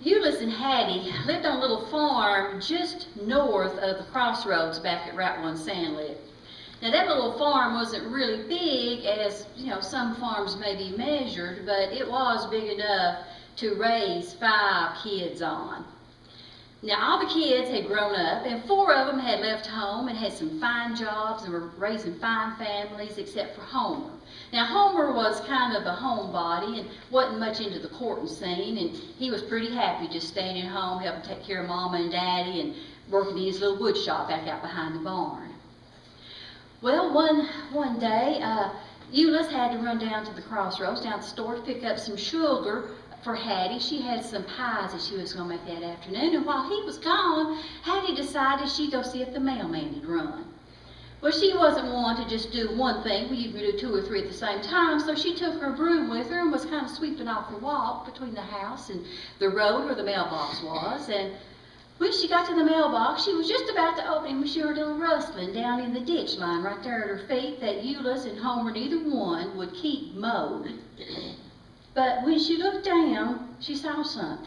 Uliss and Hattie lived on a little farm just north of the crossroads back at Route 1 Sandlip. Now that little farm wasn't really big as, some farms may be measured, but it was big enough to raise 5 kids on. Now all the kids had grown up, and 4 of them had left home and had some fine jobs and were raising fine families, except for Homer. Now Homer was kind of a homebody and wasn't much into the courting scene, and he was pretty happy just staying at home, helping take care of Mama and Daddy, and working in his little wood shop back out behind the barn. Well, one day, Uliss had to run down to the crossroads, down to the store, to pick up some sugar for Hattie. She had some pies that she was going to make that afternoon, and while he was gone, Hattie decided she'd go see if the mailman had run. Well, she wasn't one to just do one thing, well, you could do 2 or 3 at the same time, so she took her broom with her and was kind of sweeping off the walk between the house and the road where the mailbox was, and when she got to the mailbox, she was just about to open it when she heard a little rustling down in the ditch line right there at her feet that Uliss and Homer, neither one, would keep mowed. But when she looked down, she saw something.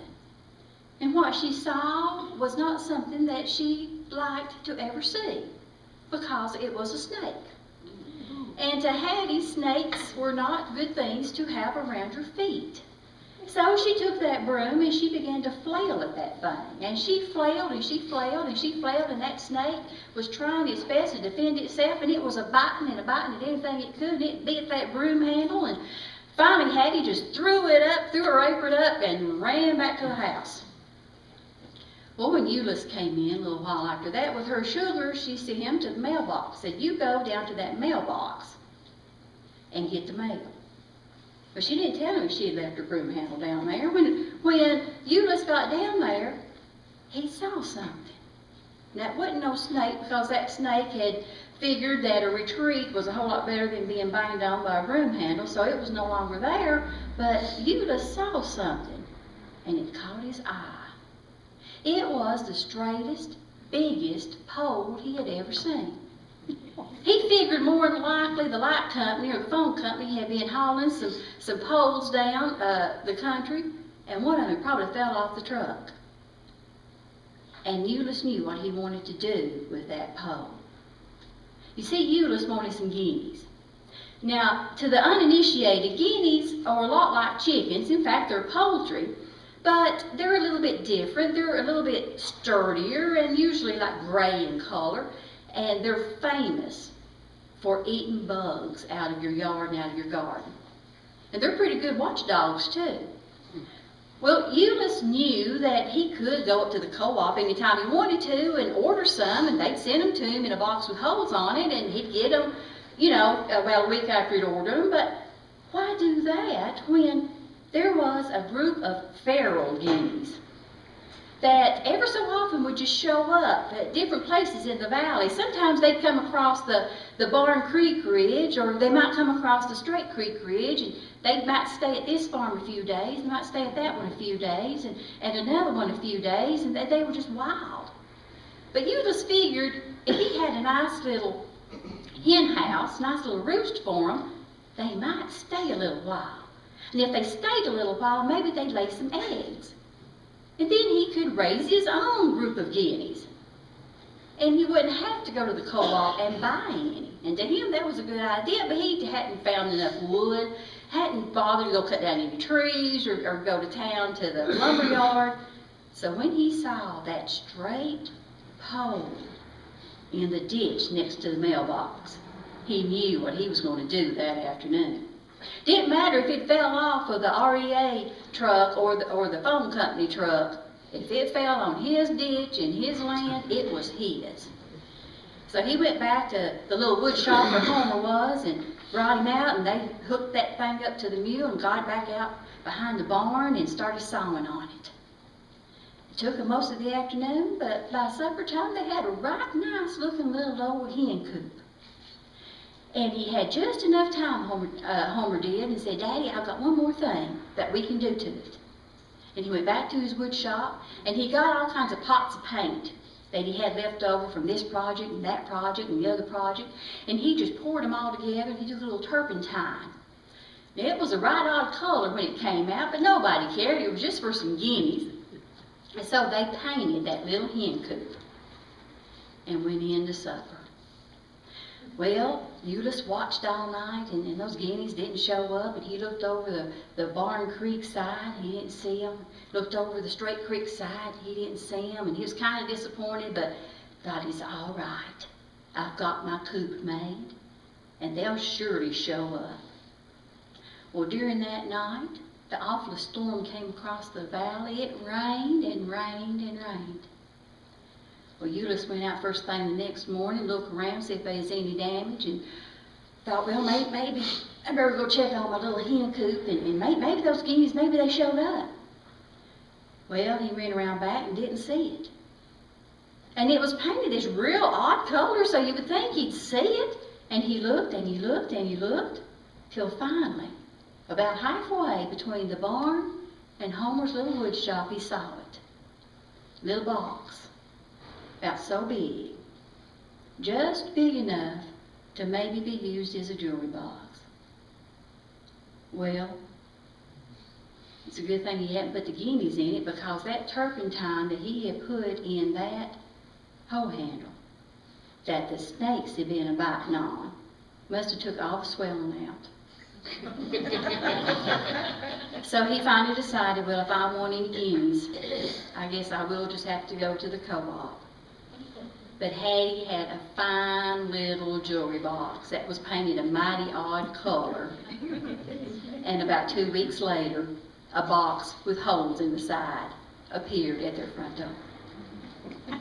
And what she saw was not something that she liked to ever see, because it was a snake. And to Hattie, snakes were not good things to have around your feet. So she took that broom and she began to flail at that thing. And she flailed and she flailed and she flailed, and that snake was trying its best to defend itself, and it was a-biting and a-biting at anything it could, and it bit that broom handle, and finally Hattie just threw her apron up and ran back to the house. Well, when Uliss came in a little while after that with her sugar, she sent him to the mailbox. Said, "You go down to that mailbox and get the mail." But she didn't tell him she had left her broom handle down there. When Uliss got down there, he saw something. Now, it wasn't no snake, because that snake had figured that a retreat was a whole lot better than being banged on by a broom handle, so it was no longer there. But Uliss saw something, and it caught his eye. It was the straightest, biggest pole he had ever seen. He figured more than likely the light company or the phone company had been hauling some poles down the country, and one of them probably fell off the truck. And Uliss knew what he wanted to do with that pole. You see, Uliss wanted some guineas. Now, to the uninitiated, guineas are a lot like chickens. In fact, they're poultry, but they're a little bit different. They're a little bit sturdier and usually like gray in color, and they're famous for eating bugs out of your yard and out of your garden. And they're pretty good watchdogs too. Well, Uliss knew that he could go up to the co-op anytime he wanted to and order some, and they'd send them to him in a box with holes on it, and he'd get them, about a week after he'd ordered them. But why do that when there was a group of feral guineas that ever so often would just show up at different places in the valley? Sometimes they'd come across the Barn Creek Ridge, or they might come across the Straight Creek Ridge, and they might stay at this farm a few days, they might stay at that one a few days, and another one a few days, and they were just wild. But Uliss figured if he had a nice little hen house, nice little roost for them, they might stay a little while. And if they stayed a little while, maybe they'd lay some eggs. And then he could raise his own group of guineas. And he wouldn't have to go to the co-op and buy any. And to him, that was a good idea, but he hadn't found enough wood, hadn't bothered to go cut down any trees or go to town to the lumber yard. So when he saw that straight pole in the ditch next to the mailbox, he knew what he was going to do that afternoon. Didn't matter if it fell off of the REA truck or the phone company truck. If it fell on his ditch and his land, it was his. So he went back to the little wood shop where Homer was and brought him out, and they hooked that thing up to the mule and got it back out behind the barn and started sawing on it. It took them most of the afternoon, but by supper time they had a right nice looking little old hen coop. And he had just enough time, Homer did, and said, "Daddy, I've got one more thing that we can do to it." And he went back to his wood shop, and he got all kinds of pots of paint that he had left over from this project and that project and the other project, and he just poured them all together, and he did a little turpentine. Now, it was a right odd color when it came out, but nobody cared. It was just for some guineas. And so they painted that little hen coop and went in to supper. Well, Uliss watched all night, and those guineas didn't show up, and he looked over the Barn Creek side, he didn't see them. Looked over the Straight Creek side, he didn't see them, and he was kind of disappointed, but thought, he's all right. I've got my coop made, and they'll surely show up. Well, during that night, the awfulest storm came across the valley. It rained and rained and rained. Well, Uliss went out first thing the next morning, looked around, see if there was any damage, and thought, well, maybe I better go check on my little hen coop, and maybe those guineas, maybe they showed up. Well, he ran around back and didn't see it. And it was painted this real odd color, so you would think he'd see it. And he looked and he looked and he looked, till finally, about halfway between the barn and Homer's little wood shop, he saw it. Little box, about so big, just big enough to maybe be used as a jewelry box. Well, it's a good thing he hadn't put the guineas in it, because that turpentine that he had put in that hoe handle that the snakes had been biting on must have took all the swelling out. So he finally decided, well, if I want any guineas, I guess I will just have to go to the co-op. But Hattie had a fine little jewelry box that was painted a mighty odd color. And about 2 weeks later, a box with holes in the side appeared at their front door.